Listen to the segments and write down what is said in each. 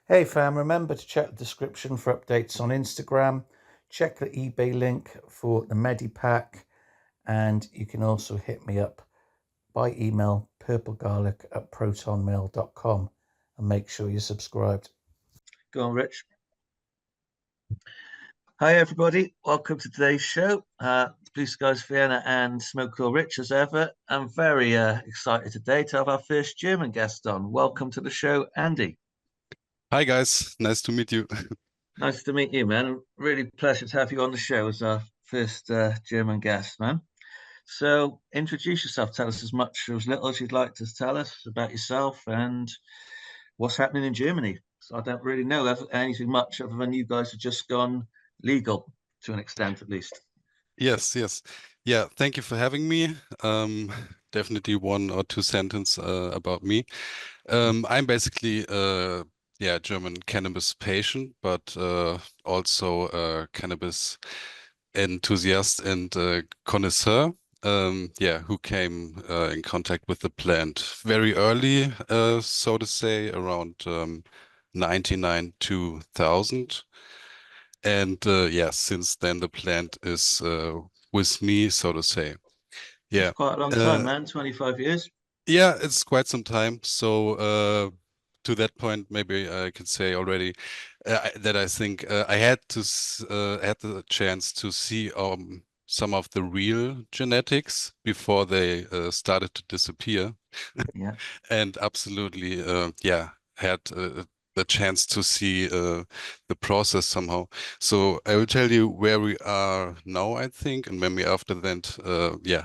Hey fam, remember to check the description for updates on Instagram. Check the eBay link for the Medipack, and you can also hit me up by email purplegarlic@protonmail.com and make sure you're subscribed. Go on, Rich. Hi, everybody. Welcome to today's show. Blue Skies Vienna and Smoke Will Rich as ever. I'm very excited today to have our first German guest on. Welcome to the show, Andy. Hi guys, nice to meet you. Nice to meet you, man. Really pleasure to have you on the show as our first German guest, man. So introduce yourself. Tell us as much or as little as you'd like to tell us about yourself and what's happening in Germany. So I don't really know anything much other than you guys have just gone legal to an extent, at least. Yes. Yeah, thank you for having me. Definitely one or two sentence about me. I'm basically German cannabis patient, but also a cannabis enthusiast and connoisseur. Who came in contact with the plant very early, so to say, around 99 2000. And since then the plant is with me, so to say. Yeah, it's quite a long time, man. 25 years. Yeah, it's quite some time. So to that point, maybe I could say already that I think I had the chance to see some of the real genetics before they started to disappear. Yeah. And absolutely, had the chance to see the process somehow. So I will tell you where we are now, I think, and maybe after that,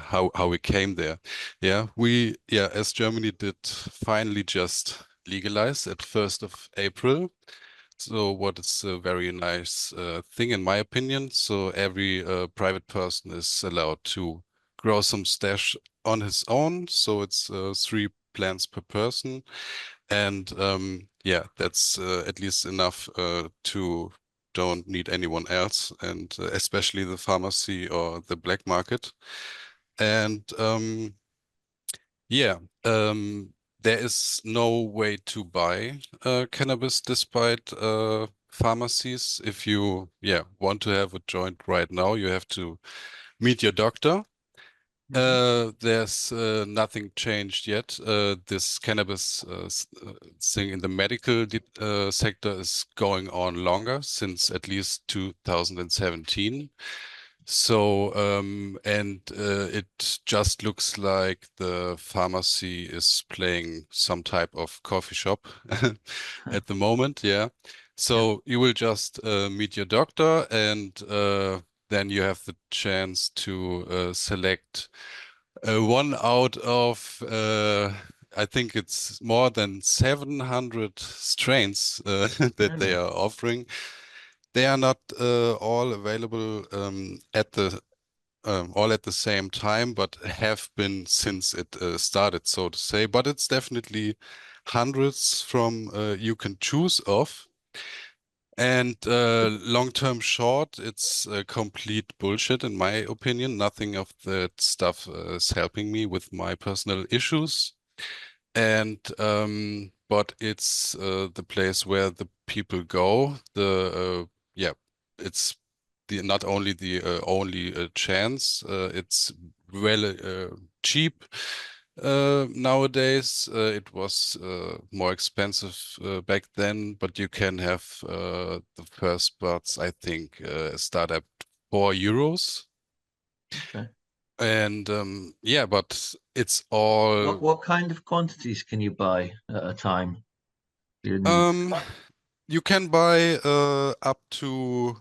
how we came there. As Germany did finally just legalize at 1st of April. So what is a very nice thing in my opinion. So every private person is allowed to grow some stash on his own. So it's 3 plants per person. And that's at least enough to don't need anyone else, and especially the pharmacy or the black market. And there is no way to buy cannabis despite pharmacies. If you want to have a joint right now, you have to meet your doctor. There's nothing changed yet. This cannabis thing in the medical sector is going on longer, since at least 2017. So, it just looks like the pharmacy is playing some type of coffee shop at the moment. Yeah. So you will just meet your doctor, and then you have the chance to select one out of I think it's more than 700 strains that they are offering. They are not all available all at the same time, but have been since it started, so to say. But it's definitely hundreds from you can choose of. And long-term short, it's complete bullshit in my opinion. Nothing of that stuff is helping me with my personal issues. And but it's the place where the people go. It's not only the only chance. It's well cheap. Nowadays, it was more expensive back then, but you can have the first buds, I think, start at €4. Okay. And but it's all. What kind of quantities can you buy at a time? You can buy up to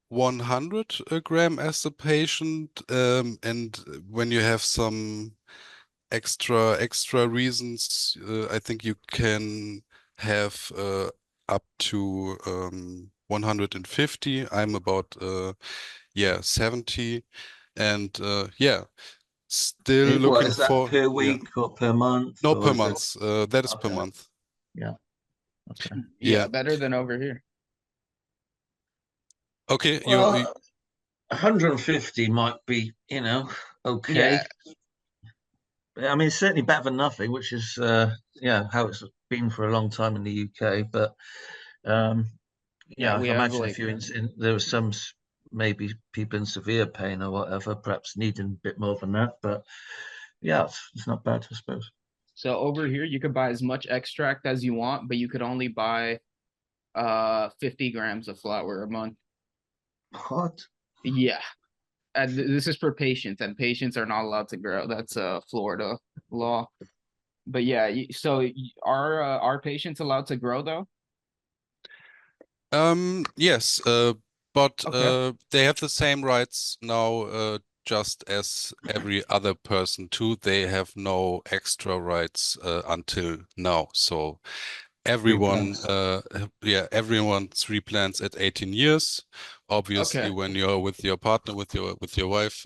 100 gram as a patient, and when you have some extra reasons, I think you can have up to 150. I'm about 70, and still looking is that for per week or per month? No, or per is month. That is per Okay. month. Yeah. Okay. Yeah, better than over here. Okay, Well, 150 might be, okay. Yeah. I mean, it's certainly better than nothing, which is how it's been for a long time in the UK, but yeah, we I have imagine like if you're there was some maybe people in severe pain or whatever, perhaps needing a bit more than that. But yeah, it's not bad, I suppose. so over here you could buy as much extract as you want, but you could only buy 50 grams of flower a month. What? Yeah. And this is for patients, and patients are not allowed to grow. That's a Florida law. But yeah, so are patients allowed to grow though? Yes, but Okay. they have the same rights now, just as every other person too. They have no extra rights until now. So everyone, Replants. yeah, everyone's replants at 18 years. Obviously, Okay. when you're with your partner, with your wife,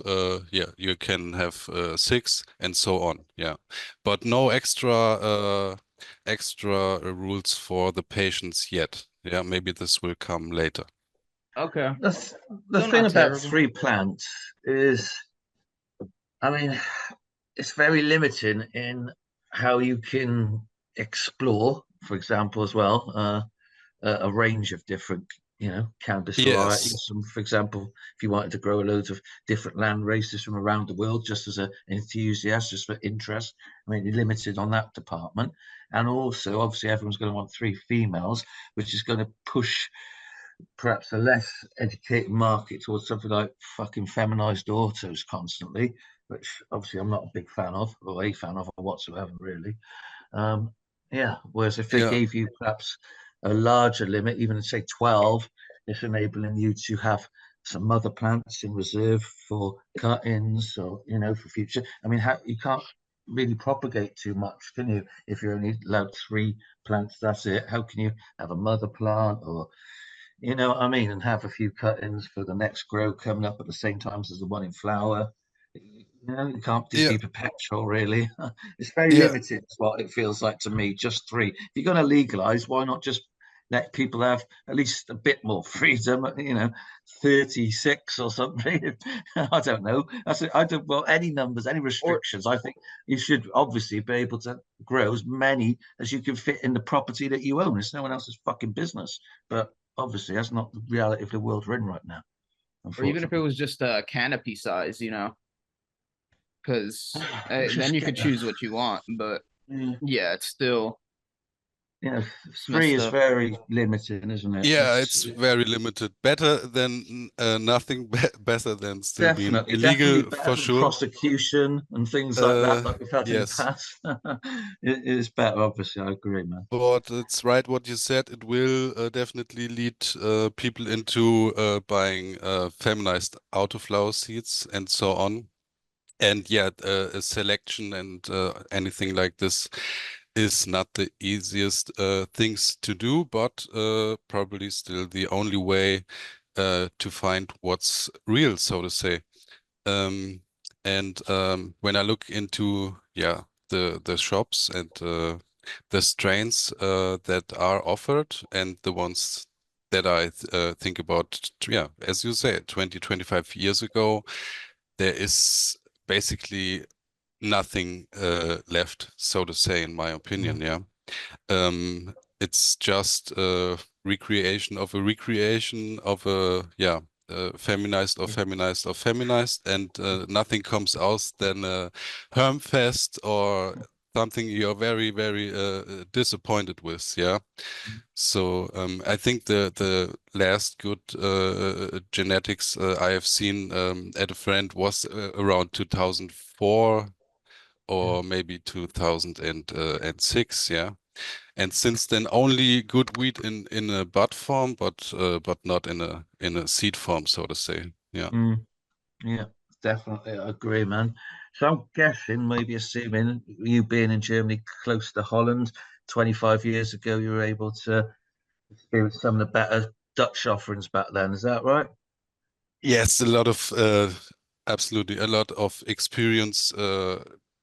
yeah, you can have 6 and so on. Yeah, but no extra rules for the patients yet. Yeah, maybe this will come later. Okay. The Still thing not about terrible. free plants is, I mean, it's very limiting in how you can explore, for example, as well, a range of different, cannabis Yes. varieties. And for example, if you wanted to grow loads of different land races from around the world, just as an enthusiast, just for interest, I mean, you're limited on that department. And also, obviously, everyone's going to want 3 females, which is going to push perhaps a less educated market towards something like fucking feminized autos constantly, which obviously I'm not a big fan of, or a fan of, or whatsoever, really. Um, yeah. Whereas if they Yeah. gave you perhaps a larger limit, even say 12, it's enabling you to have some mother plants in reserve for cut-ins or for future. I mean, how you can't really propagate too much, can you? If you're only allowed 3 plants, that's it. How can you have a mother plant or what I mean, and have a few cut-ins for the next grow coming up at the same time as the one in flower? You can't just Yeah. be perpetual, really. It's very Yeah. limited, is what it feels like to me. Just 3. If you're going to legalize, why not just let people have at least a bit more freedom? 36 or something. I don't know. I don't. Well, any numbers, any Or restrictions. I think you should obviously be able to grow as many as you can fit in the property that you own. It's no one else's fucking business. But obviously, that's not the reality of the world we're in right now, or even if it unfortunately. was just a canopy size, because then Just you could get the choose what you want. But yeah. yeah, it's still Yeah, it's 3 messed is up. very limited, isn't it? Yeah, It's it's very limited. Better than nothing, better than still being definitely illegal better for than sure. prosecution and things like we've had in the Yes, past. It is better, obviously. I agree, man. but it's right what you said. It will definitely lead people into buying feminized autoflower seeds and so on. And yeah, a selection and anything like this is not the easiest things to do, but probably still the only way to find what's real, so to say. Um, and when I look into the shops and the strains that are offered and the ones that I think about, yeah, as you say, 20, 25 years ago, there is basically nothing left, so to say, in my opinion. Yeah. It's just a recreation of a recreation of a feminized or feminized or feminized, and nothing comes out than a Hermfest or something you're very very disappointed with. Yeah. So I think the last good genetics I have seen at a friend was around 2004 or maybe 2006. Yeah. And since then, only good wheat in a bud form, but not in a seed form, so to say. Yeah. Mm, yeah, definitely. I agree, man. So I'm guessing, maybe assuming you being in Germany close to Holland 25 years ago, you were able to experience some of the better Dutch offerings back then. Is that right? Yes, absolutely a lot of experience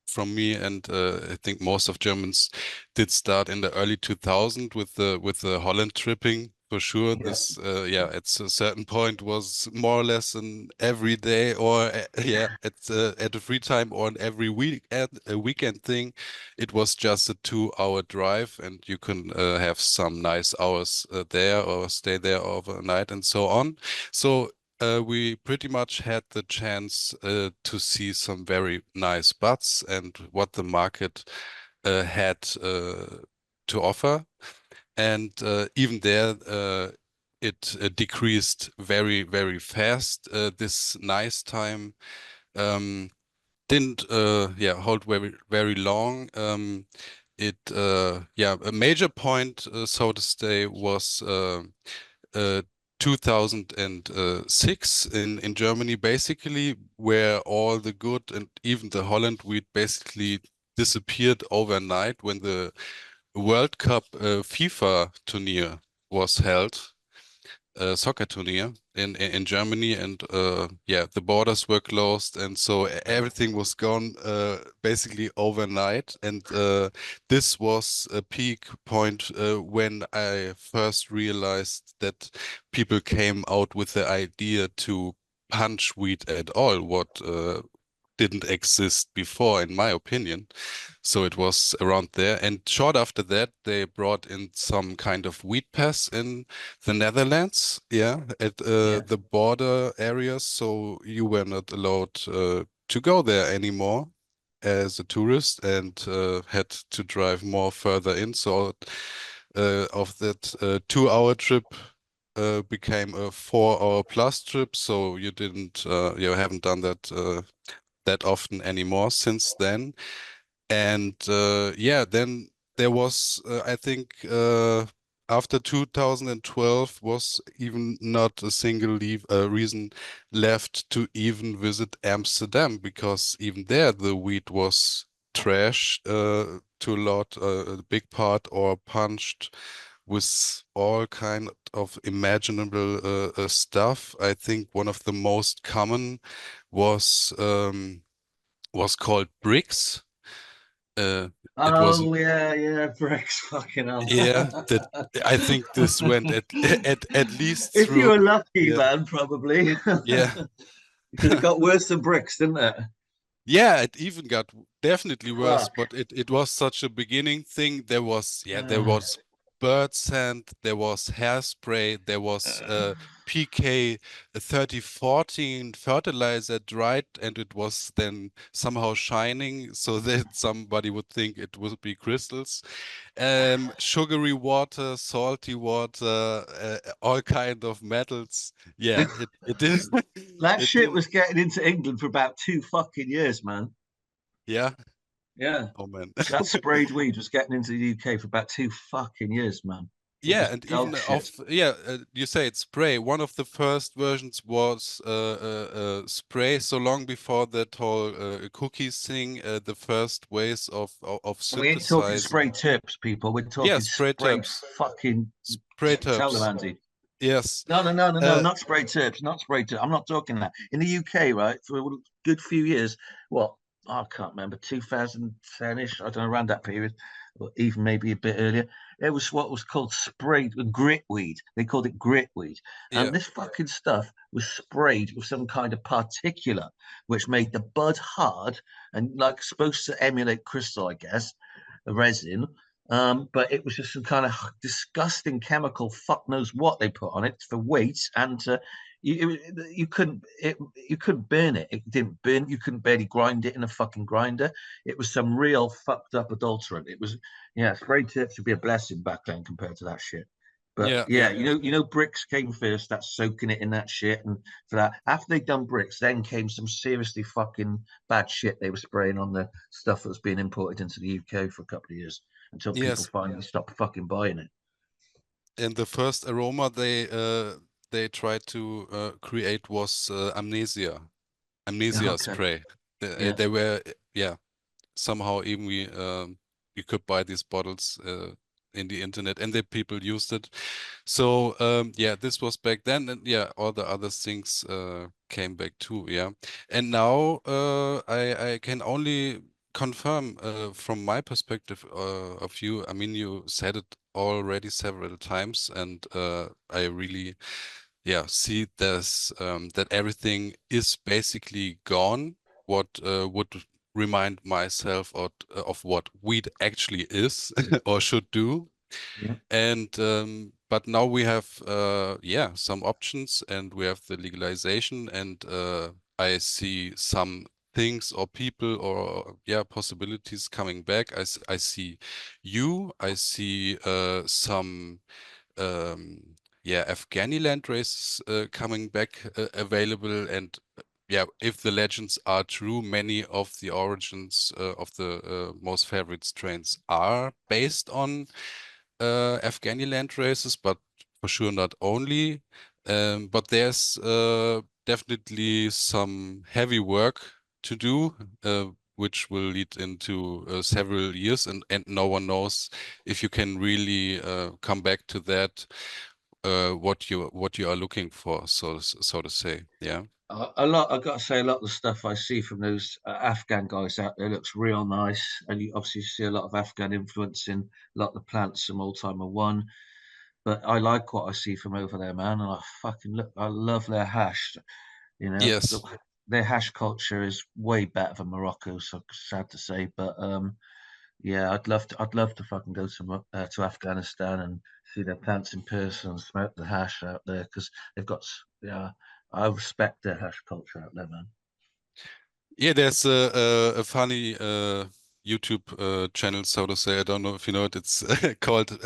from me, and I think most of Germans did start in the early 2000 with the Holland tripping for sure. Yeah. This, yeah, at a certain point was more or less an every day or yeah, at a free time or an every weekend thing. It was just a 2-hour drive, and you can have some nice hours there or stay there overnight and so on. So we pretty much had the chance to see some very nice buds and what the market had to offer. And even there, it decreased very, very fast. This nice time didn't, yeah, hold very, very long. Yeah, a major point, so to say, was uh, 2006 in Germany, basically, where all the good and even the Holland wheat basically disappeared overnight when the World Cup FIFA tournament was held, soccer tournament in Germany, and yeah, the borders were closed, and so everything was gone basically overnight. And this was a peak point when I first realized that people came out with the idea to punch wheat at all, what didn't exist before, in my opinion. So it was around there. And short after that, they brought in some kind of wheat pass in the Netherlands, yeah, at the border areas. So you were not allowed to go there anymore as a tourist, and had to drive more further in. So of that 2-hour trip became a 4-hour plus trip. So you didn't, you haven't done that often anymore since then. And yeah, then there was, I think, after 2012 was even not a single reason left to even visit Amsterdam, because even there the wheat was trashed to a lot, a big part, or punched with all kind of imaginable stuff. I think one of the most common was called bricks. It was, Oh yeah, bricks, fucking hell. yeah, that I think this went at least If you through, were lucky, yeah, man, probably. yeah. Because it got worse than bricks, didn't it? Yeah, it even got definitely worse, Fuck. but it was such a beginning thing. There was, yeah, there Uh, was bird sand, there was hairspray, there was PK 3014 fertilizer dried, and it was then somehow shining so that somebody would think it would be crystals. Sugary water, salty water, all kind of metals. Yeah, it did that it shit did, was getting into England for about 2 fucking years, man. yeah. Yeah. Oh man. That sprayed weed was getting into the UK for about 2 fucking years, man. It Yeah, was and dog even shit. you say it's spray. One of the first versions was spray. So long before that whole cookies thing, the first ways of And we ain't talking synthesizing. spray tips, people. We're Yeah, talking spray sprayed tabs, fucking spray tabs. Talamandy. Yes. No, Uh, not spray tips, not spray tips. I'm not talking that. In the UK, right, for a good few years, what, I can't remember, 2010-ish, I don't know, around that period, or even maybe a bit earlier, it was what was called sprayed gritweed. They called it gritweed. yeah, And this fucking stuff was sprayed with some kind of particulate, which made the bud hard and like supposed to emulate crystal, I guess, a resin. But it was just some kind of disgusting chemical, fuck knows what they put on it for weight, and you couldn't burn it. It didn't burn. You couldn't barely grind it in a fucking grinder. It was some real fucked up adulterant. It was, yeah. Spray tips would be a blessing back then compared to that shit. But yeah, yeah, yeah, bricks came first. That's soaking it in that shit, and for that, after they'd done bricks, then came some seriously fucking bad shit they were spraying on the stuff that was being imported into the UK for a couple of years until people yes. finally stopped fucking buying it. And the first aroma they tried to create was amnesia Okay. spray. Yeah. They were, yeah, somehow even you could buy these bottles in the internet, and the people used it. So yeah, this was back then, and yeah, all the other things came back too. Yeah, and now I can only confirm from my perspective of you. I mean, you said it already several times, and I really, see there's that everything is basically gone. What would remind myself of what weed actually is or should do. Yeah. And but now we have some options, and we have the legalization, and I see some things or people or possibilities coming back. I see I see some Afghani land races coming back available, and if the legends are true, many of the origins of the most favorite strains are based on Afghani land races, but for sure not only. But there's definitely some heavy work to do, which will lead into several years, and no one knows if you can really come back to that what you are looking for, so to say. Yeah. A lot. I got to say, a lot of the stuff I see from those Afghan guys out there looks real nice, and you obviously see a lot of Afghan influence in a lot of the plants from Old Timer One. But I like what I see from over there, man, and I fucking look. I love their hash. You know, Yes. their hash culture is way better than Morocco. So sad to say, but yeah, I'd love to fucking go to Afghanistan and see their plants in person and smoke the hash out there because they've got. Yeah, I respect their hash culture out there, man. Yeah, there's a funny YouTube channel, so to say. I don't know if you know it. It's called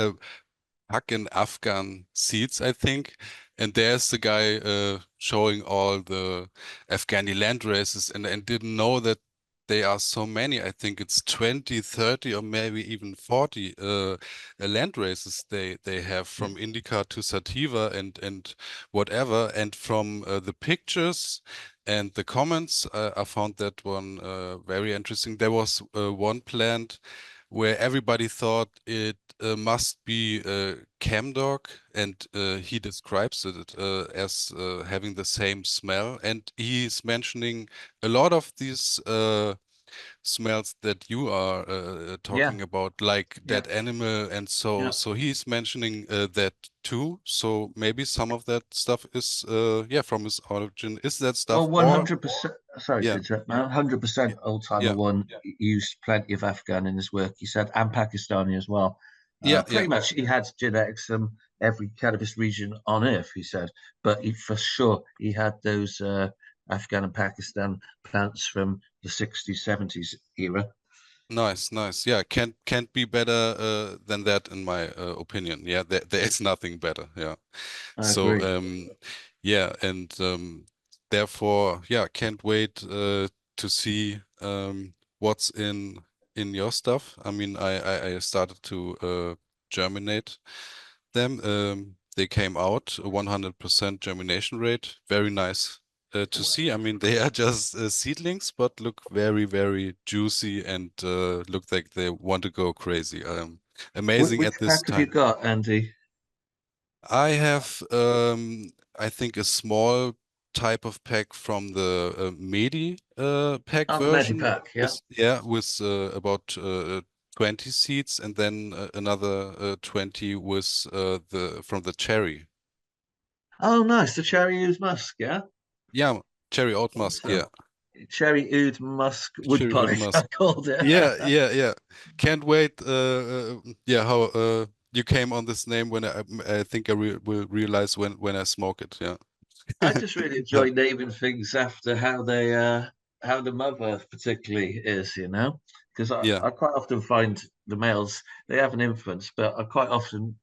Fucking Afghan Seeds, I think. And there's the guy showing all the Afghani land races, and didn't know that they are so many. I think it's 20, 30, or maybe even 40 land races they have, Yeah. from indica to sativa and whatever. And from the pictures and the comments, I found that one very interesting. There was one plant where everybody thought it must be Camdog, and he describes it as having the same smell. And he's mentioning a lot of these smells that you are Yeah, talking about, like yeah, dead animal, and so yeah. so he's mentioning that too. So maybe some of that stuff is from his origin. Is that Well, stuff, or 100%. Sorry to yeah, interrupt, man. yeah, 100% old timer yeah, one used plenty of Afghan in his work. He said, and Pakistani as well. yeah, yeah. Pretty much, he had genetics from every cannabis region on earth. He said, but for sure he had those Afghan and Pakistan plants from the 60s, 70s era. Nice, nice. Yeah, can't be better than that in my opinion. Yeah, there is nothing better. Yeah. I So agree. and therefore, can't wait to see what's in your stuff. I mean, I started to germinate them. They came out a 100% germination rate. Very nice to see. I mean, they are just seedlings, but look very, very juicy, and look like they want to go crazy. Amazing Which at this pack have you time. got, Andy? I have, I think, a small type of pack from the Medi pack Oh, the version, Medipack, yeah. with about 20 seeds, and then another 20 with the from the cherry. Oh, nice. The cherry oud musk, yeah. Yeah, cherry oat musk. Yeah, Awesome. Cherry oud musk wood cherry oat polish, I musk. called it. Yeah, yeah, yeah. Can't wait. How you came on this name, when I think I will realize when I smoke it. Yeah. I just really Yeah. enjoy naming things after how the mother particularly is, you know, because Yeah. I quite often find the males they have an influence, but I quite often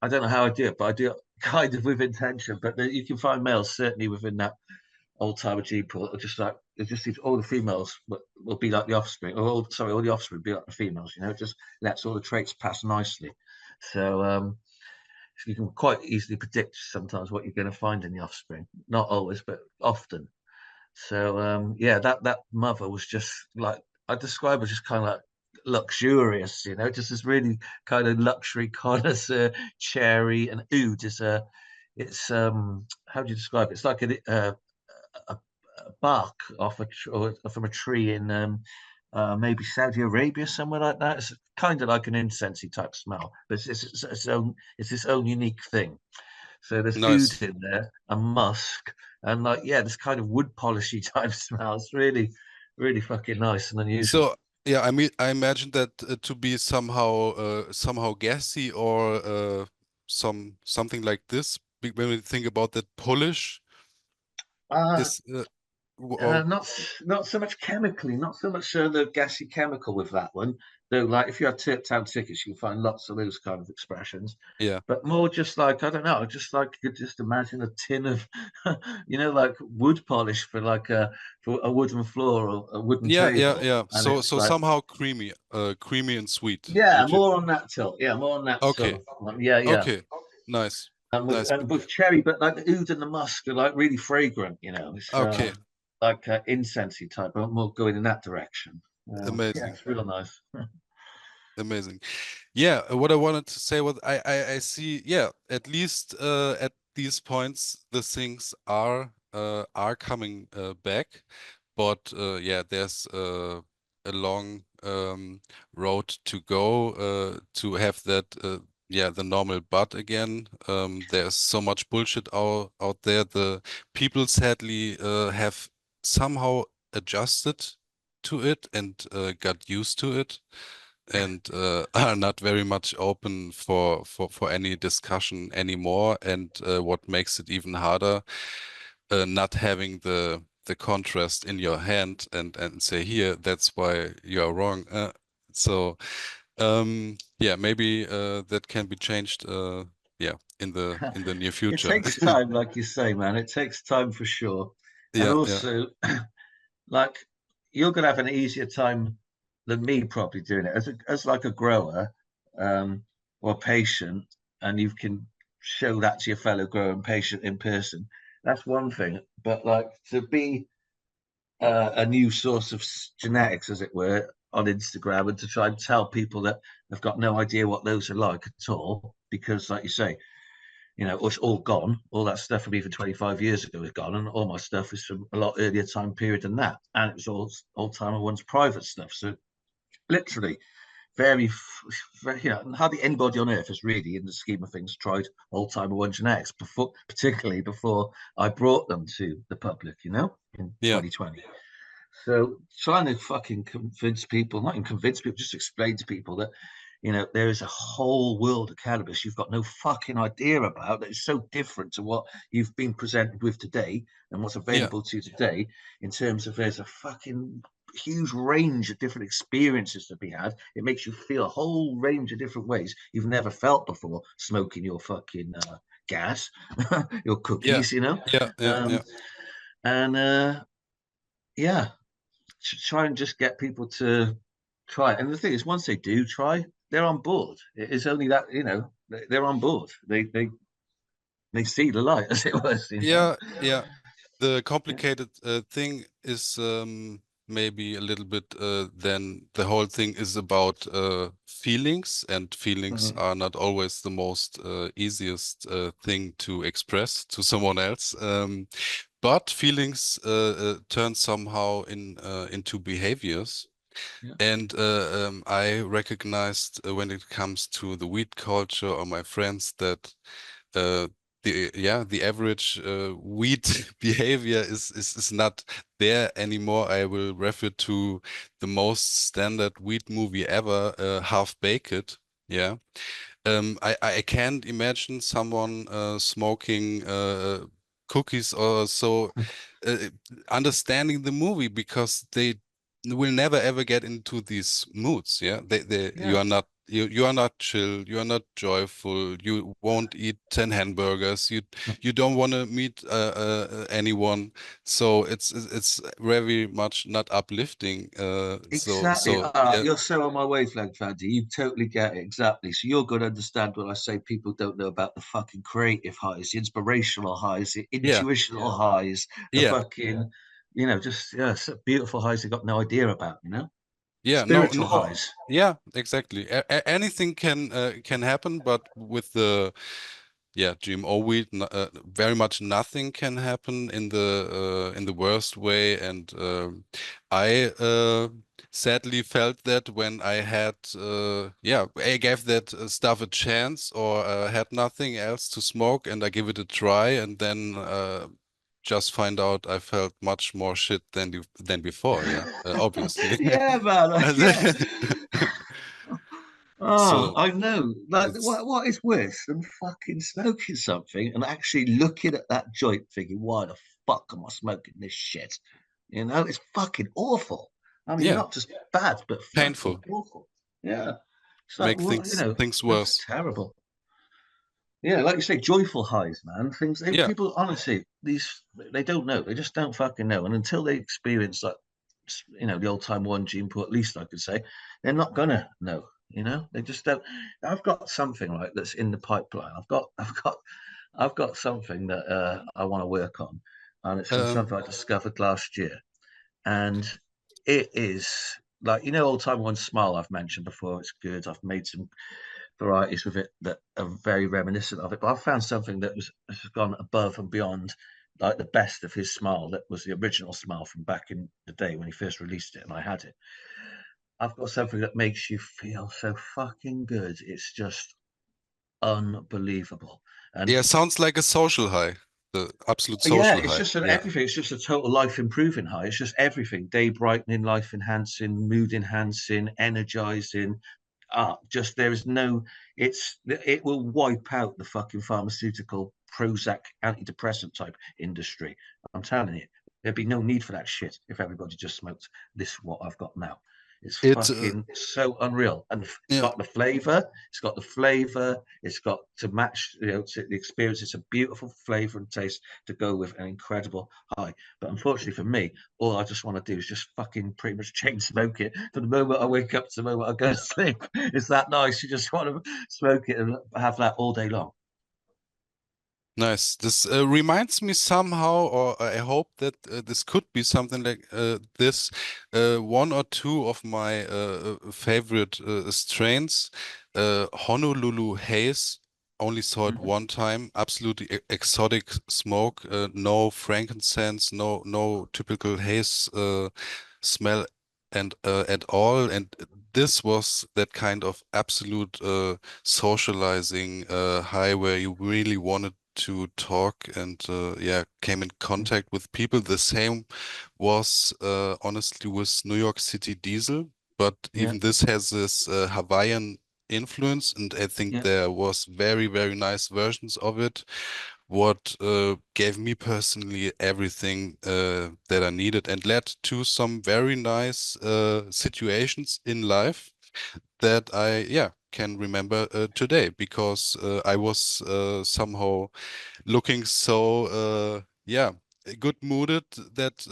I don't know how I do it, but I do it kind of with intention. But you can find males certainly within that old timer G pool, are just like it just seems all the females will be like the offspring, or all the offspring will be like the females. You know, it just lets all the traits pass nicely. So so you can quite easily predict sometimes what you're going to find in the offspring. Not always, but often. So yeah, that mother was just like I describe her just kind of like luxurious, you know, just this really kind of luxury connoisseur cherry and oud is a it's how do you describe it? It's like a bark off or from a tree in maybe Saudi Arabia, somewhere like that. It's kind of like an incensey type smell, but it's its own unique thing. So there's oud Nice. in there, and musk, and like yeah, this kind of wood polishy type smell. It's really, really fucking nice and unusual. So yeah, I mean, I imagine that to be somehow gassy or something like this. When we think about that Polish, Uh, is or not so much chemically, not so much the gassy chemical with that one. Though, like if you have Town tickets, you can find lots of those kind of expressions. yeah, But more just like I don't know, just like you could just imagine a tin of, like wood polish for a wooden floor or a wooden table, yeah. and So it's like somehow creamy and sweet. yeah, Would you? more on that tilt. Yeah, more on that sort Okay, of yeah, yeah. okay, nice, nice. And with cherry, but like the oud and the musk are like really fragrant. It's Okay, like incensey type, but more going in that direction. Yeah, amazing. it's real nice. Amazing. Yeah, what I wanted to say was I see, yeah, at least at these points the things are coming back, but yeah, there's a long road to go to have that yeah, the normal bud again. There's so much bullshit out there. The people sadly have somehow adjusted to it and got used to it and are not very much open for any discussion anymore. And what makes it even harder, not having the contrast in your hand and say, here, that's why you are wrong. So yeah, maybe that can be changed. Yeah, in the near It future. takes time, like you say, man. It takes time for sure. And Yeah, yeah, also, like you're gonna have an easier time than me probably doing it as like a grower, or patient, and you can show that to your fellow grower and patient in person. That's one thing. But like to be a new source of genetics, as it were, on Instagram, and to try and tell people that have got no idea what those are like at all, because, like you say, it's all gone. All that stuff from even 25 years ago is gone, and all my stuff is from a lot earlier time period than that, and it was all time of one's private stuff. So literally, very, very, hardly anybody on earth has really, in the scheme of things, tried old timer one genetics before, particularly before I brought them to the public, in yeah, 2020. So trying to fucking convince people, not even convince people, just explain to people that, there is a whole world of cannabis you've got no fucking idea about that is so different to what you've been presented with today and what's yeah, available to you today, in terms of there's a fucking huge range of different experiences to be had. It makes you feel a whole range of different ways you've never felt before smoking your fucking gas, your yeah, cookies, yeah. and yeah, try and just get people to try it. And the thing is, once they do try, they're on board. It's only that, they're on board. They see the light, as it was. Yeah, yeah. The complicated thing is maybe a little bit then the whole thing is about feelings, and feelings Mhm. are not always the most easiest thing to express to someone else. But feelings turn somehow into behaviors. Yeah. And I recognized when it comes to the weed culture or my friends that uh, the average weed behavior is not there anymore. I will refer to the most standard weed movie ever, Half Baked. Yeah. I can't imagine someone smoking cookies or so, uh, understanding the movie, because they will never ever get into these moods. Yeah, you Yeah. are not you are not chill. You are not joyful. You won't eat 10 hamburgers. You don't want to meet anyone. So it's very much not uplifting. Exactly. Yeah, You're so on my wavelength, Andy. You totally get it. Exactly. So you're going to understand when I say people don't know about the fucking creative highs, the inspirational highs, the yeah, intuitional highs, the yeah. fucking, just so beautiful highs they got no idea about. Yeah, no, Spiritual no, highs. yeah, exactly. Anything can happen, but with the yeah, GMO wheat, very much nothing can happen in the worst way. And I sadly felt that when I had yeah, I gave that stuff a chance, or had nothing else to smoke, and I give it a try, and then just find out I felt much more shit than before. Yeah, obviously. Yeah, man. Yeah. Oh, So I know. Like, it's what is worse than fucking smoking something and actually looking at that joint, thinking, "Why the fuck am I smoking this shit?" You know, it's fucking awful. I mean, yeah, not just bad, but fucking painful. awful. Yeah, it's like, Make well, you know, things that's worse. terrible. Yeah, like you say, joyful highs, man. Things Yeah. people honestly, these they don't know. They just don't fucking know. And until they experience like, you know, the old time one gene pool, at least I could say, they're not gonna know. You know, they just don't. I've got something right that's in the pipeline. I've got something that I want to work on, and it's from Um, something I discovered last year, and it is like, you know, old time one smile I've mentioned before. It's good. I've made some varieties with it that are very reminiscent of it. But I found something that has gone above and beyond, like the best of his smile. That was the original smile from back in the day when he first released it, and I had it. I've got something that makes you feel so fucking good. It's just unbelievable. And yeah, sounds like a social high, the absolute yeah, social it's high. just an Yeah. everything. It's just a total life improving high. It's just everything: day brightening, life enhancing, mood enhancing, energizing. Just there is no. It will wipe out the fucking pharmaceutical Prozac antidepressant type industry. I'm telling you, there'd be no need for that shit if everybody just smoked this. What I've got now. It's It's fucking so unreal, and it's yeah. got the flavor. It's got the flavor. It's got to match, you know, to the experience. It's a beautiful flavor and taste to go with an incredible high. But unfortunately for me, all I just want to do is just fucking pretty much chain smoke it from the moment I wake up to the moment I go to sleep. It's that nice. You just want to smoke it and have that all day long. Nice. This reminds me somehow, or I hope that this could be something like this. One or two of my favorite strains, Honolulu Haze. Only saw it Mhm. one time. Absolutely exotic smoke. No frankincense. No typical haze smell and at all. And this was that kind of absolute socializing high where you really wanted to talk and yeah, came in contact with people. The same was honestly with New York City Diesel, but Yeah, even this has this Hawaiian influence, and I think yeah, there was very nice versions of it. What gave me personally everything that I needed and led to some very nice situations in life that I, yeah, can remember today, because I was somehow looking so yeah, good mooded that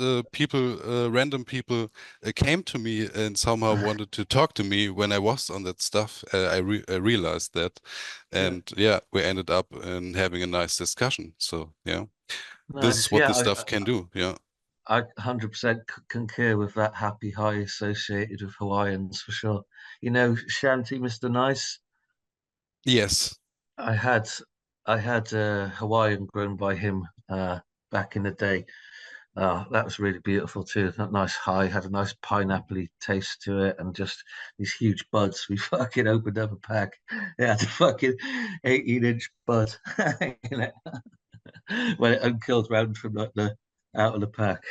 random people came to me and somehow wanted to talk to me when I was on that stuff. I realized that, yeah. and yeah, we ended up in having a nice discussion. So yeah, this is Nice. what Yeah, the stuff can do. Yeah. I 100% concur with that happy high associated with Hawaiians for sure. You know, Shanti, Mr. Nice. Yes. I had I had Hawaiian grown by him back in the day. That was really beautiful too. That nice high had a nice pineapple taste to it, and just these huge buds. We fucking opened up a pack. It had a fucking 18-inch bud in it when it unkilled round from like the out of the pack.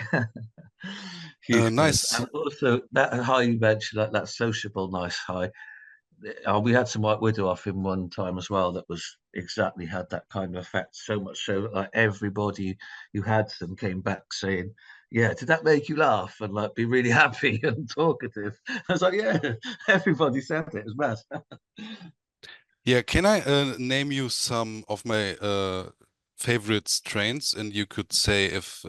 Huge buds, Nice. and also that high you mentioned, like that sociable nice high. We had some White Widow off him one time as well. That was exactly had that kind of effect. So much so that like everybody who had them came back saying, "Yeah, did that make you laugh?" and like be really happy and talkative. I was like, "Yeah, everybody said it. It was mad." Yeah, can I name you some of my favorite strains, and you could say if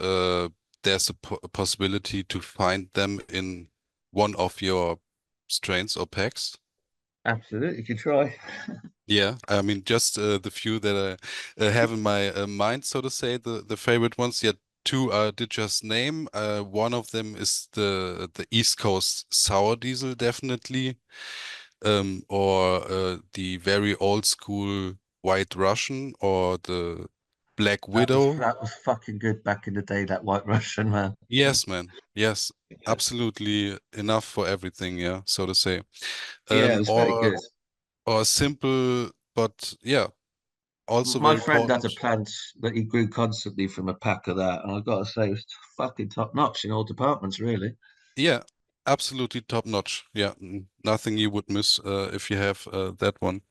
there's a possibility to find them in one of your strains or packs? Absolutely, you can try. Yeah, I mean just the few that I have in my mind, so to say, the favorite ones. Yeah, two I did just name. One of them is the East Coast Sour Diesel, definitely, or the very old school White Russian or the Black That Widow. was fucking good back in the day, that White Russian, man. Yes, man. Yes, absolutely enough for everything, yeah, so to say. Yeah, it was very good. Or simple, but yeah, also My very friend had important. a plant that he grew constantly from a pack of that, and I gotta say, it was fucking top notch in all departments, really. Yeah, absolutely top notch. Yeah, nothing you would miss if you have that one.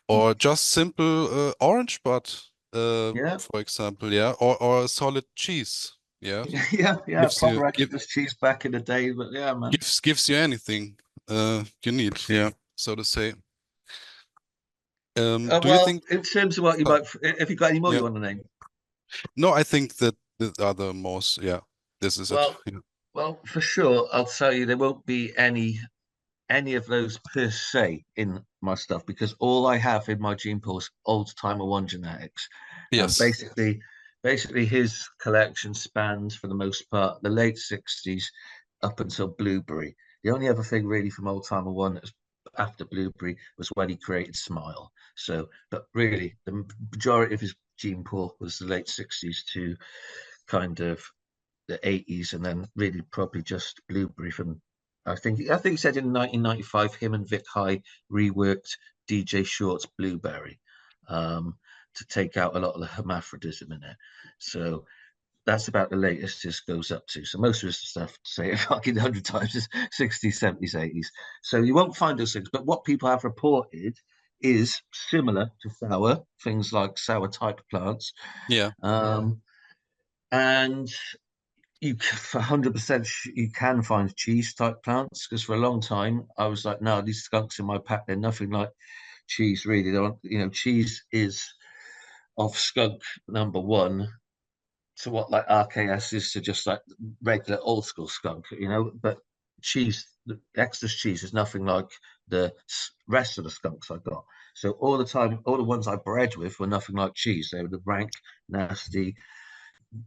Or just simple orange bud, Yeah, for example, yeah, or a solid cheese. Yeah, yeah, gives you proper Exodus cheese back in the day, but yeah, man. gives you anything you need, yeah, so to say. Do you Well, think in terms of what you uh, might, if you got any more yeah. you want to name? No, I think that the other most, yeah, this is it. Well, Yeah. well, for sure, I'll tell you there won't be any of those per se in my stuff because all I have in my gene pool is old timer one genetics, and Yes. basically his collection spans for the most part the late '60s up until Blueberry. The only other thing really from old timer one that was after Blueberry was when he created Smile. So, but really the majority of his gene pool was the late '60s to kind of the '80s, and then really probably just Blueberry from. I think he said in 1995 him and Vic High reworked DJ Short's Blueberry to take out a lot of the hermaphrodism in it. So that's about the latest this goes up to. So most of his stuff, say fucking 100 times, is '60s, '70s, '80s. So you won't find those things. But what people have reported is similar to sour, things like sour type plants. Yeah. Um, and you for 100% you can find cheese type plants because for a long time I was like, no, these skunks in my pack, they're nothing like cheese really. They don't, cheese is of skunk number one to what like RKS is to just like regular old school skunk, but cheese, the Exodus cheese is nothing like the rest of the skunks I got. So all the time, all the ones I bred with were nothing like cheese. They were the rank, nasty,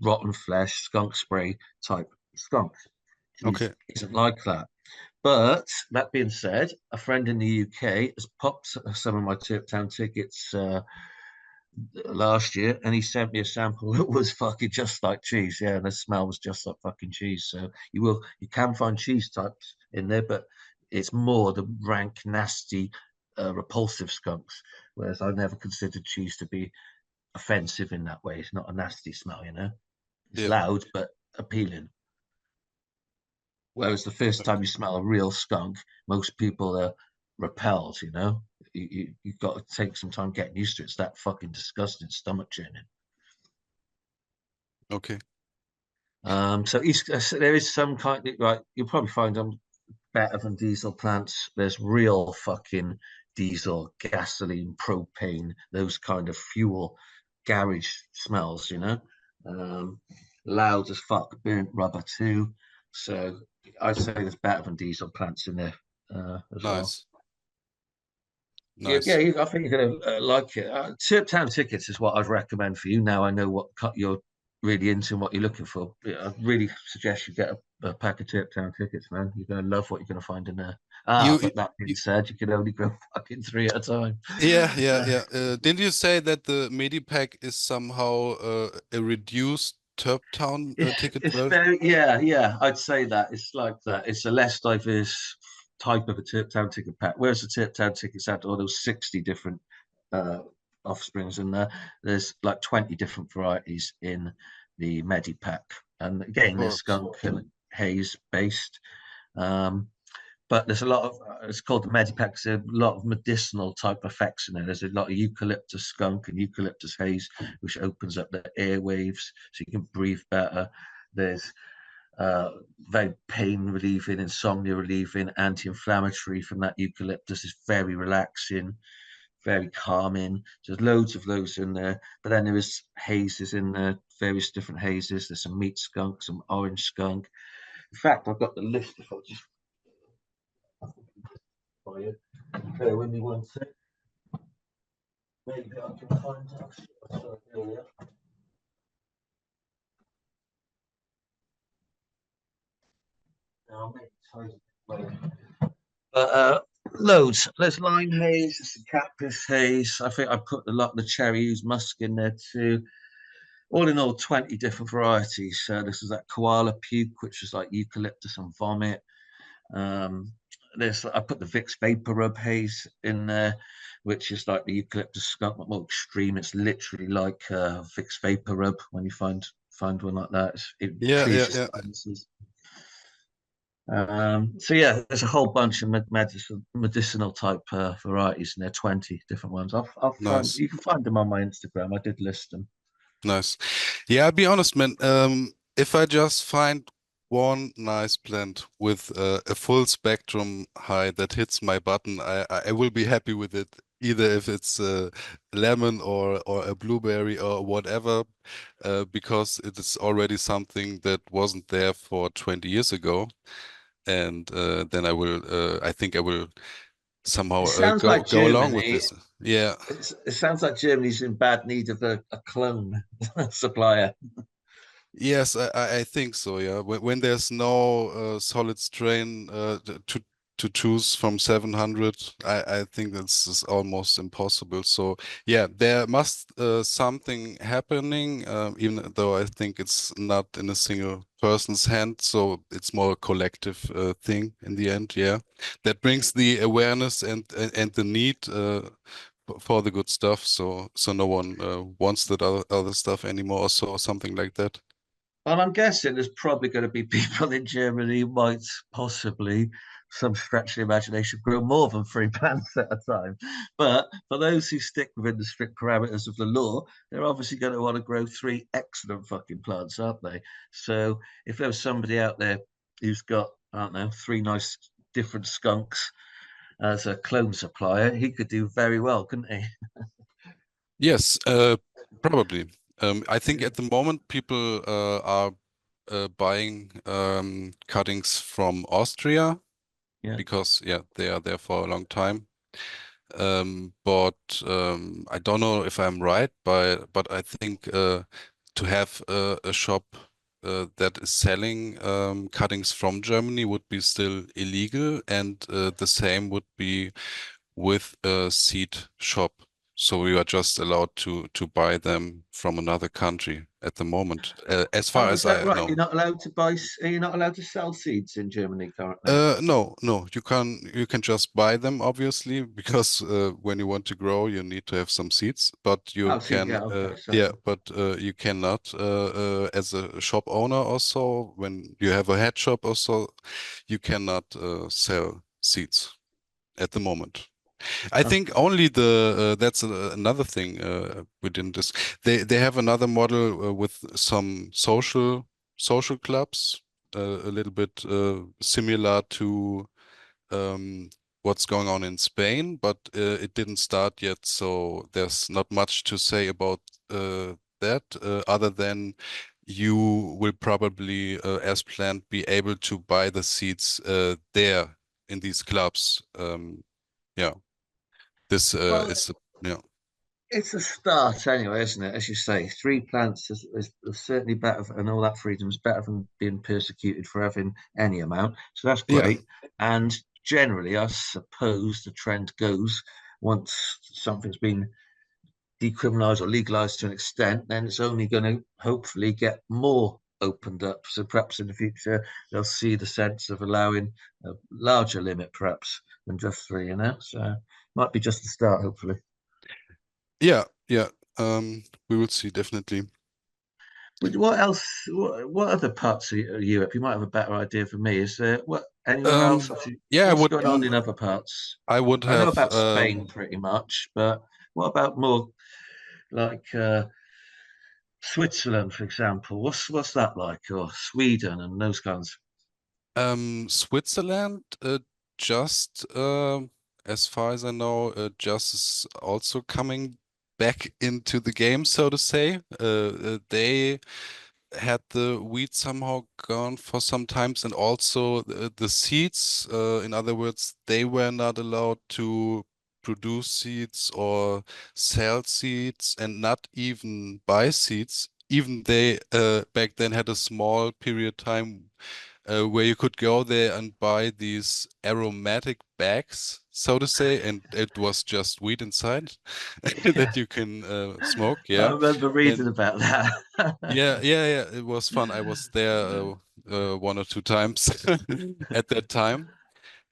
rotten flesh, skunk spray type skunks. Cheese Okay. isn't like that. But that being said, a friend in the UK has popped some of my Town tickets last year, and he sent me a sample that was fucking just like cheese. Yeah, and the smell was just like fucking cheese. So you can find cheese types in there, but it's more the rank, nasty, repulsive skunks. Whereas I never considered cheese to be offensive in that way. It's not a nasty smell. It's Yeah. loud but appealing. Whereas the first time you smell a real skunk, most people are repelled. You've got to take some time getting used to it. It's that fucking disgusting, stomach churning. Okay. So there is some kind of, right. You'll probably find them better than diesel plants. There's real fucking diesel, gasoline, propane, those kind of fuel garage smells. Um, Loud as fuck, burnt rubber too. So I'd say there's better than diesel plants in there as well. Nice. Yeah, Nice. I think you're gonna like it. Town tickets is what I'd recommend for you. Now I know what cut you're really into and what you're looking for. Yeah, I really suggest you get a pack of Town tickets, man. You're gonna love what you're gonna find in there. You, But that being you said, you can only go fucking three at a time. yeah, yeah, Uh, yeah. Didn't you say that the Medipack is somehow a reduced Terptown ticket it's version? very, yeah. I'd say that it's like that. It's a less diverse type of a Town ticket pack. Whereas the Town tickets had all those 60 different uh, offsprings in there. There's like 20 different varieties in the Medipack, and Of again, there's course. skunk and haze based. Um, but there's a lot of it's called the Medipack. There's a lot of medicinal type effects in there. There's a lot of eucalyptus skunk and eucalyptus haze, which opens up the airwaves so you can breathe better. There's uh, very pain relieving, insomnia relieving, anti-inflammatory from that eucalyptus. Is very relaxing, very calming. There's loads of those in there. But then there is hazes in there, various different hazes. There's some meat skunk, some orange skunk. In fact, I've got the list if I just find it. Bear with me one sec. Maybe I can find it. So, here we are. Now, I'll make it tidy. But Loads. There's lime haze, there's some cactus haze. I think I put a lot of the cherry used musk in there too. All in all, 20 different varieties. So this is that koala puke, which is like eucalyptus and vomit. Um, I put the Vicks Vapor Rub haze in there, which is like the eucalyptus skunk, but more extreme. It's literally like Vicks Vapor Rub when you find one like that. It Yeah, clears yeah, your yeah. sinuses. So yeah, there's a whole bunch of medicinal type varieties, and there are 20 different ones. I'll find Nice. you can find them on my Instagram. I did list them. Nice. Yeah, I'll be honest, man. If I just find one nice plant with a full spectrum high that hits my button, I will be happy with it. Either if it's a lemon or a blueberry or whatever, because it is already something that wasn't there for 20 years ago. And then I think I will somehow It sounds go like go along with Germany. this. Yeah. It sounds like Germany's in bad need of a clone supplier. Yes, I think so. Yeah, when there's no solid strain to choose from 700, I think this is almost impossible. So yeah, there must something happening, even though I think it's not in a single person's hand. So it's more a collective thing in the end. Yeah, that brings the awareness and the need. For the good stuff, so no one wants that other stuff anymore, or so, or something like that. Well, I'm guessing there's probably going to be people in Germany who might possibly, some stretch of the imagination, grow more than 3 plants at a time. But for those who stick within the strict parameters of the law, they're obviously going to want to grow 3 excellent fucking plants, aren't they? So if there was somebody out there who's got, I don't know, 3 nice different skunks as a clone supplier, he could do very well, couldn't he? Yes, probably. I think at the moment people are buying cuttings from Austria Yeah. because yeah, they are there for a long time. But I don't know if I'm right, but I think to have a shop that is selling cuttings from Germany would be still illegal, and the same would be with a seed shop. So we are just allowed to buy them from another country at the moment, as far Oh, as is that I right? You're know. not allowed to buy. Are you not allowed to sell seeds in Germany currently? No, no, you can just buy them obviously because when you want to grow you need to have some seeds, but you Oh, seed. can Yeah. Okay. So yeah, but you cannot as a shop owner also when you have a head shop also you cannot sell seeds at the moment. I think okay. only that's another thing we didn't dis they have another model with some social clubs, a little bit similar to um, what's going on in Spain, but it didn't start yet, so there's not much to say about that other than you will probably, as planned, be able to buy the seeds there in these clubs. Yeah. This Well, is yeah. it's a start anyway, isn't it? As you say, 3 plants is certainly better, and all that freedom is better than being persecuted for having any amount. So that's Yeah. great. And generally, I suppose the trend goes once something's been decriminalised or legalised to an extent, then it's only going to hopefully get more opened up. So perhaps in the future they'll see the sense of allowing a larger limit, perhaps than just 3. So might be just the start, hopefully. Yeah, yeah. We will see definitely. What else? What other parts of Europe? You might have a better idea for me. Is there anywhere else? Um, yeah, What's going on in other parts? I would I know have about Spain pretty much, but what about more like Switzerland, for example? What's that like? Or Sweden and those kinds? Switzerland just as far as I know, just is also coming back into the game, so to say. They had the wheat somehow gone for some times, and also the seeds. In other words, they were not allowed to produce seeds or sell seeds, and not even buy seeds. Even they back then had a small period time where you could go there and buy these aromatic bags, so to say, and it was just weed inside that you can smoke. I Yeah, remember reading and about that. yeah, it was fun. I was there 1 or 2 times at that time.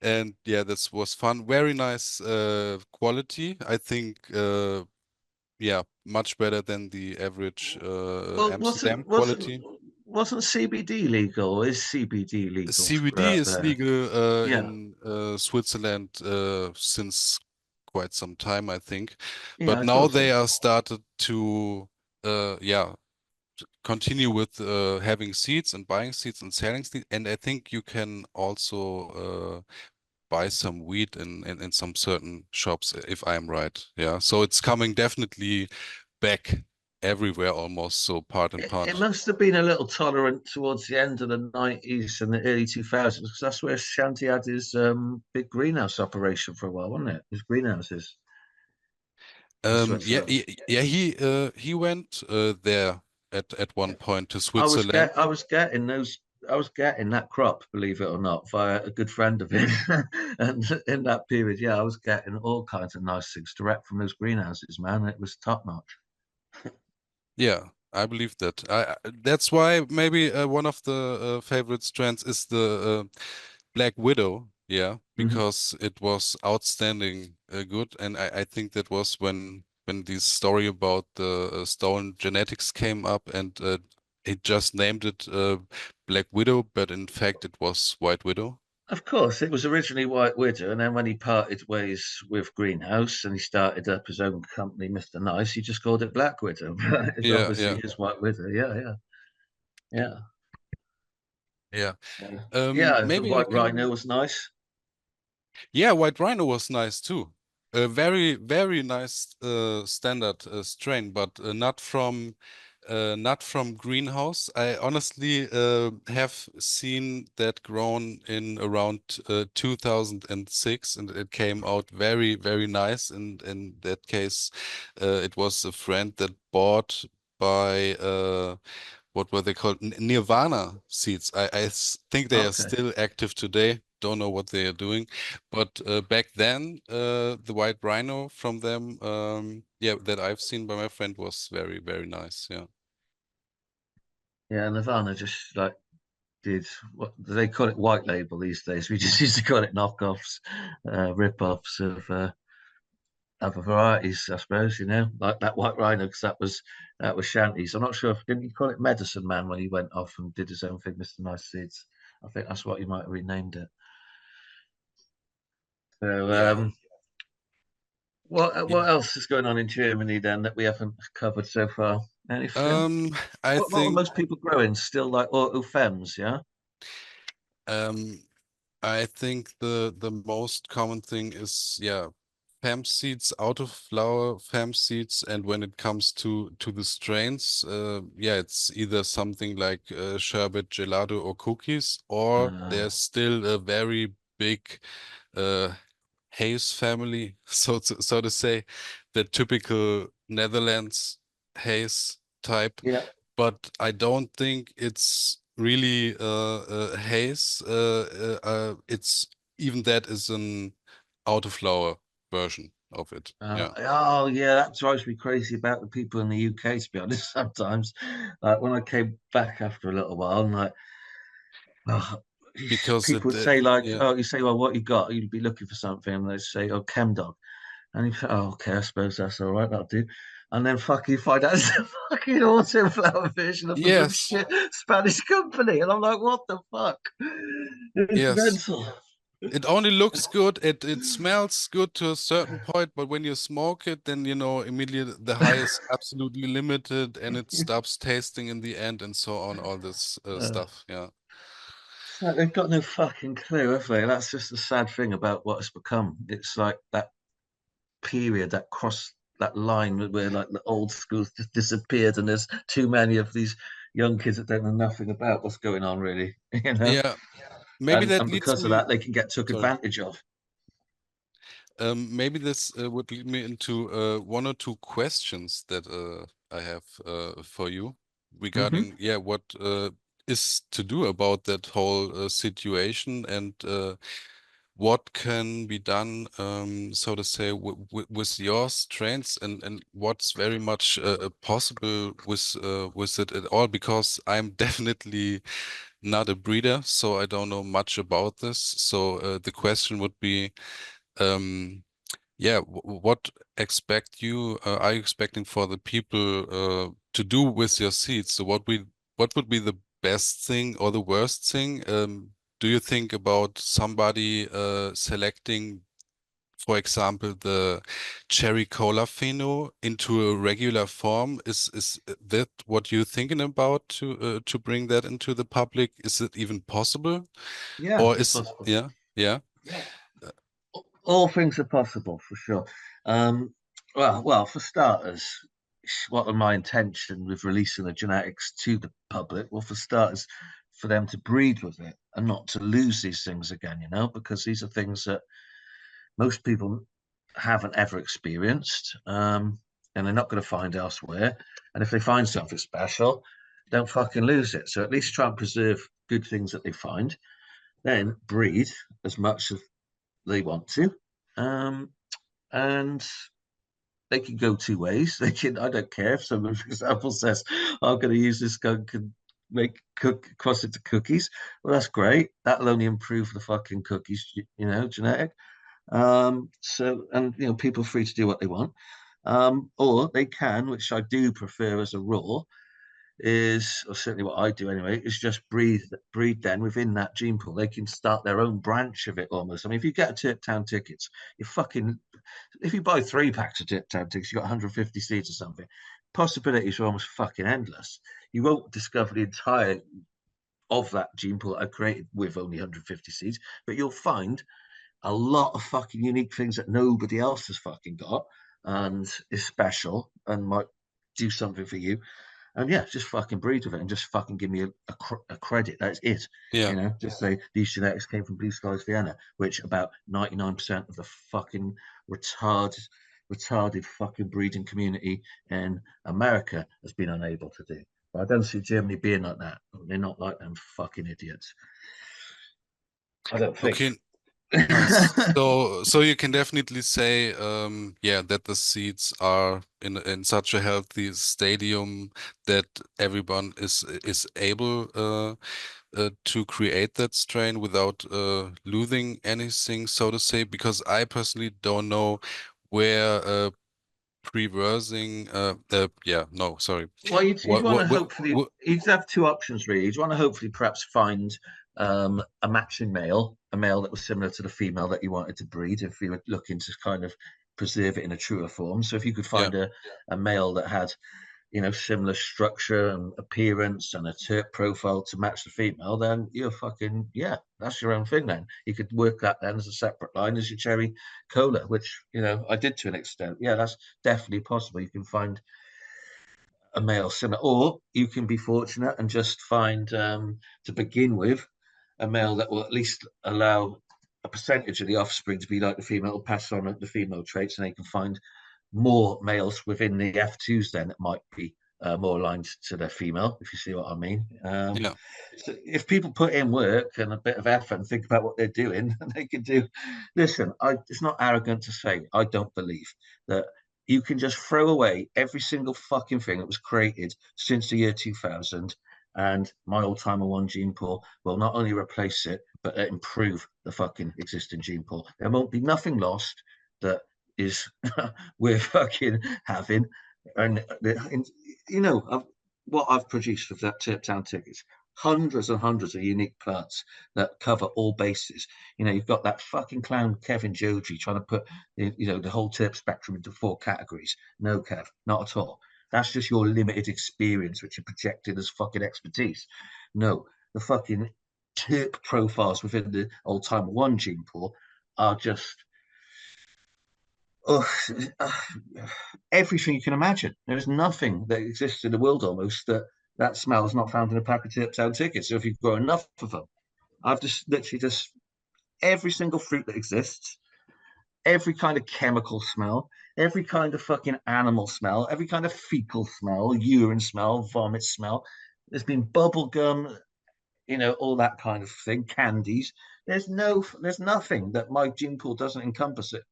And yeah, this was fun. Very nice quality. I think yeah, much better than the average Well, Amsterdam quality. wasn't CBD legal? Or is CBD legal CBD out is there? legal Yeah, in Switzerland since quite some time, I think. yeah, But I now thought so. they are started to yeah, continue with having seeds and buying seeds and selling seeds. And I think you can also buy some weed in some certain shops, if I'm right. Yeah. So it's coming definitely back everywhere almost. So part and It part. must have been a little tolerant towards the end of the 90s and the early 2000s because that's where Shanti had his big greenhouse operation for a while, wasn't it? His greenhouses in Yeah, Switzerland. yeah, he went there at one point to Switzerland. I was getting those. I was getting that crop, believe it or not, via a good friend of his. And in that period, yeah, I was getting all kinds of nice things direct from those greenhouses, man. It was top notch. Yeah, I believe that. That's why maybe one of the favorite strands is the Black Widow. Yeah, Mhm. because it was outstanding good, and I think that was when the story about the stolen genetics came up, and it just named it Black Widow, but in fact it was White Widow. Of course, it was originally White Widow, and then when he parted ways with Greenhouse and he started up his own company, Mr. Nice, he just called it Black Widow. But it's Yeah, obviously yeah, his White Widow. Yeah, yeah, yeah. yeah. So, yeah, the Maybe I White Rhino can. was nice. Yeah, White Rhino was nice too. A very, very nice standard strain, but not from greenhouse. I honestly have seen that grown in around 2006, and it came out very, very nice. And in that case, it was a friend that bought by what were they called? Nirvana seeds. Think they are Okay. still active today. Don't know what they are doing, but back then, the White Rhino from them, yeah, that I've seen by my friend was very, very nice. Yeah. Yeah, Nirvana just like did what do they call it white label these days? We just used to call it knockoffs, rip-offs of other varieties, I suppose, like that White Rhino, because that was Shanty's. I'm not sure if didn't he call it Medicine Man when he went off and did his own thing, Mr. Nice Seeds. I think that's what he might have renamed it. So Yeah. what Yeah. else is going on in Germany then that we haven't covered so far? Anything? I What are think most people growing? Still like auto fems, yeah? um I think the most common thing is, yeah, fam seeds, out of flower fam seeds, and when it comes to the strains, yeah, it's either something like sherbet, gelato, or cookies, or Uh, there's still a very big uh haze family, so to say, the typical Netherlands haze type, yeah. but I don't think it's really haze. It's even that is an autoflower version of it. Yeah. Oh yeah, that drives me crazy about the people in the UK. To be honest, sometimes, like when I came back after a little while, I'm like, oh, Because people it would say like, yeah. oh, you say, well, what you got? You'd be looking for something, and they'd say, oh, chem dog, and you say, oh, okay, I suppose that's all right, that'll do. And then fucking find out it's a fucking autoflower version of some Yes. shit Spanish company, and I'm like, what the fuck? It's Yes. mental. It only looks good. It smells good to a certain point, but when you smoke it, then you know immediately the high is absolutely limited, and it stops tasting in the end, and so on. All this Uh, stuff. Yeah. It's like they've got no fucking clue, have they? That's just the sad thing about what it's become. It's like that period, that cross, that line where like the old schools just disappeared, and there's too many of these young kids that don't know nothing about what's going on, really. Yeah. Maybe that And leads because of me. that, they can get took Sorry. advantage of. Maybe this would lead me into 1 or 2 questions that I have for you Hmm. regarding, yeah, what is to do about that whole situation, and what can be done, so to say, with your strengths, and what's very much possible with it at all? Because I'm definitely not a breeder, so I don't know much about this. So the question would be, yeah, what are you expecting for the people to do with your seeds? So what would be the best thing or the worst thing? Do you think about somebody selecting, for example, the cherry cola pheno into a regular form? Is that what you're thinking about to bring that into the public? Is it even possible? Yeah, Or it's is possible. yeah? All things are possible for sure. Well, for starters, what are my intention with releasing the genetics to the public? Well, for starters, for them to breed with it and not to lose these things again, because these are things that most people haven't ever experienced, and they're not going to find elsewhere. And if they find something special, don't fucking lose it. So at least try and preserve good things that they find, then breed as much as they want to. And they can go two ways. They can, I don't care if someone, for example, says, I'm going to use this skunk and cross it to cookies. Well, that's great. That'll only improve the fucking cookies, genetic. So, and people are free to do what they want. Or they can, which I do prefer as a rule, or certainly what I do anyway, is just breed then within that gene pool. They can start their own branch of it almost. I mean, if you get a Tip Town tickets, if you buy 3 packs of Tip Town tickets, you got 150 seeds or something. Possibilities are almost fucking endless. You won't discover the entire of that gene pool I created with only 150 seeds, but you'll find a lot of fucking unique things that nobody else has fucking got and is special and might do something for you. And yeah, just fucking breed with it and just fucking give me a credit. That's it. Yeah. Just say these genetics came from Blue Skies Vienna, which about 99% of the fucking retarded fucking breeding community in America has been unable to do. But I don't see Germany being like that. They're not like them fucking idiots. I don't think. Okay. Nice. So you can definitely say, yeah, that the seeds are in such a healthy stadium that everyone is able to create that strain without losing anything, so to say. Because I personally don't know where preversing. Yeah, no, sorry. Well, you'd What want to what what? hopefully, what you'd have two options really. You'd want to hopefully perhaps find a matching male, a male that was similar to the female that you wanted to breed if you were looking to kind of preserve it in a truer form. So if you could yeah, find a male that had, similar structure and appearance and a terp profile to match the female, then you're fucking, yeah, that's your own thing then. You could work that then as a separate line as your cherry cola, which, I did to an extent. Yeah, that's definitely possible. You can find a male similar, or you can be fortunate and just find, to begin with, a male that will at least allow a percentage of the offspring to be like the female, pass on the female traits, and they can find more males within the F2s then that might be more aligned to their female, if you see what I mean. yeah. So if people put in work and a bit of effort and think about what they're doing, they can do. Listen, it's not arrogant to say I don't believe that you can just throw away every single fucking thing that was created since the year 2000, and my old timer one gene pool will not only replace it but improve the fucking existing gene pool. There won't be nothing lost that is we're fucking having. And what I've produced with that Tip Town tickets, hundreds and hundreds of unique plants that cover all bases. You've got that fucking clown Kevin Joji trying to put the whole tip spectrum into 4 categories. No, Kev, not at all. That's just your limited experience, which you're projected as fucking expertise. No, the fucking tip profiles within the old timer one gene pool are just oh, everything you can imagine. There's nothing that exists in the world almost that smell is not found in a pack of Tip Town tickets. So if you've got enough of them, I've just literally just every single fruit that exists, every kind of chemical smell, every kind of fucking animal smell, every kind of fecal smell, urine smell, vomit smell. There's been bubble gum, you know, all that kind of thing, candies. There's nothing that my gene pool doesn't encompass it.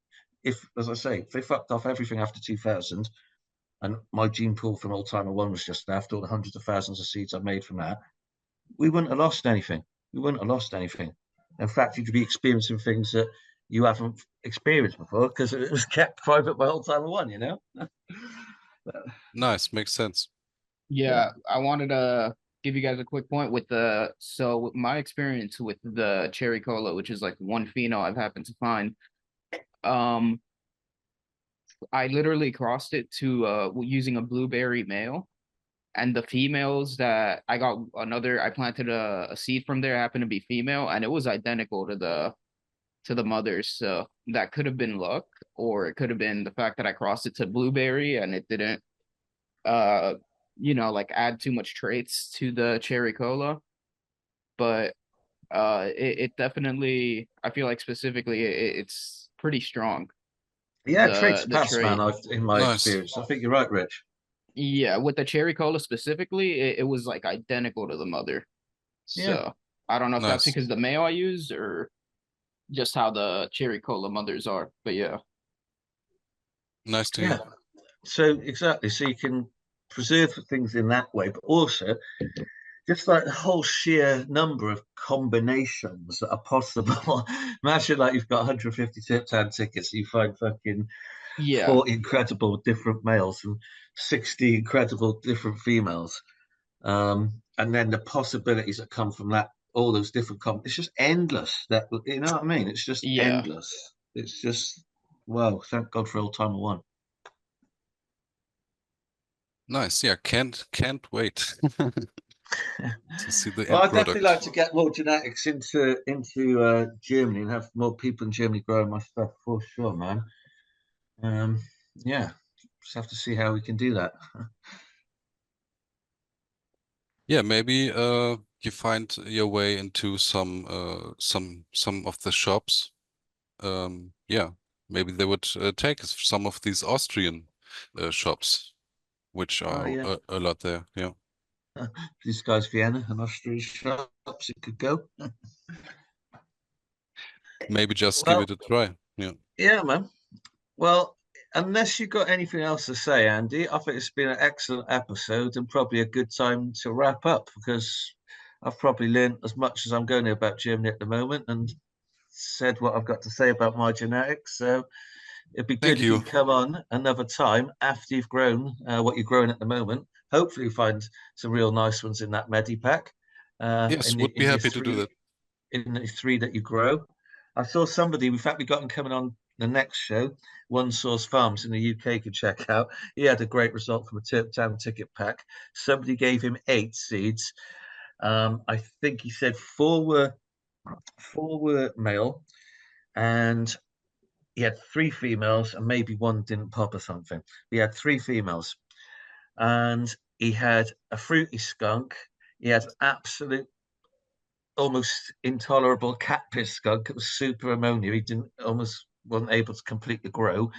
If, as I say, if they fucked off everything after 2000, and my gene pool from Old Timer One was just after all the hundreds of thousands of seeds I made from that, we wouldn't have lost anything. We wouldn't have lost anything. In fact, you could be experiencing things that you haven't experienced before because it was kept private by Old Timer One, you know? Nice, makes sense. Yeah, I wanted to give you guys a quick point with my experience with the cherry cola, which is like one phenol I've happened to find. I literally crossed it to using a blueberry male, and the females that I got I planted a seed from there happened to be female, and it was identical to the mothers. So that could have been luck, or it could have been the fact that I crossed it to blueberry and it didn't like add too much traits to the cherry cola. But it definitely, I feel like specifically it's pretty strong. Yeah, traits The pass, man. trait. In my Nice. experience, I think you're right, Rich. Yeah, with the cherry cola specifically, it was like identical to the mother. So Yeah. I don't know if that's Nice. because the male I used or just how the cherry cola mothers are. But yeah. Nice to Yeah. hear. So exactly. So you can preserve things in that way, but also just like the whole sheer number of combinations that are possible. Imagine like you've got 150 Terpene tickets, you find fucking Yeah. 40 incredible different males and 60 incredible different females. And then the possibilities that come from that, all those different it's just endless. That, you know what I mean? It's just endless. It's just, wow, thank God for Old Timer One. Nice. Yeah, can't wait to see the Well, end I'd definitely product. like to get more genetics into Germany and have more people in Germany growing my stuff for sure, man. Yeah, just have to see how we can do that. Yeah, maybe you find your way into some of the shops. Yeah, maybe they would take some of these Austrian shops, which Oh are yeah, a lot there. Yeah, Blue Skies Vienna and Austrian shops it could go. maybe just give Well, it a try. Yeah. yeah, man. Well, unless you've got anything else to say, Andy, I think it's been an excellent episode and probably a good time to wrap up because I've probably learned as much as I'm going to about Germany at the moment and said what I've got to say about my genetics. So it'd be good Thank if you you. can come on another time after you've grown what you're growing at the moment. Hopefully, you find some real nice ones in that Medipack. Yes, would be happy to do that. In the three that you grow. I saw somebody. In fact, we got him coming on the next show. One Source Farms in the UK could check out. He had a great result from a Terpene ticket pack. Somebody gave him 8 seeds. I think he said four were male, and he had 3 females, and maybe one didn't pop or something. He had 3 females, and he had a fruity skunk. He had absolute, almost intolerable cat piss skunk. It was super ammonia. He wasn't able to completely grow,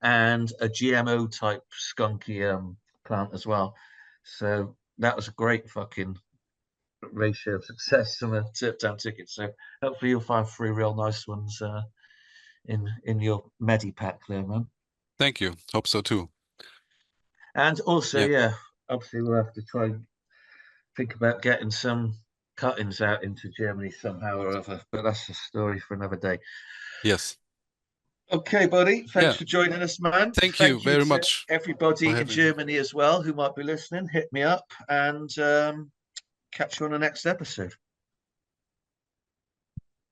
and a GMO type skunky plant as well. So that was a great fucking ratio of success from a Terpene ticket. So hopefully you'll find 3 real nice ones in your Medipack there, man. Thank you. Hope so too. And also, Yeah. obviously we'll have to try and think about getting some cuttings out into Germany somehow or other, but that's a story for another day. Yes. Okay, buddy. Thanks for joining us, man. Thank you very much to everybody for in having me. Germany as well who might be listening. Hit me up and catch you on the next episode.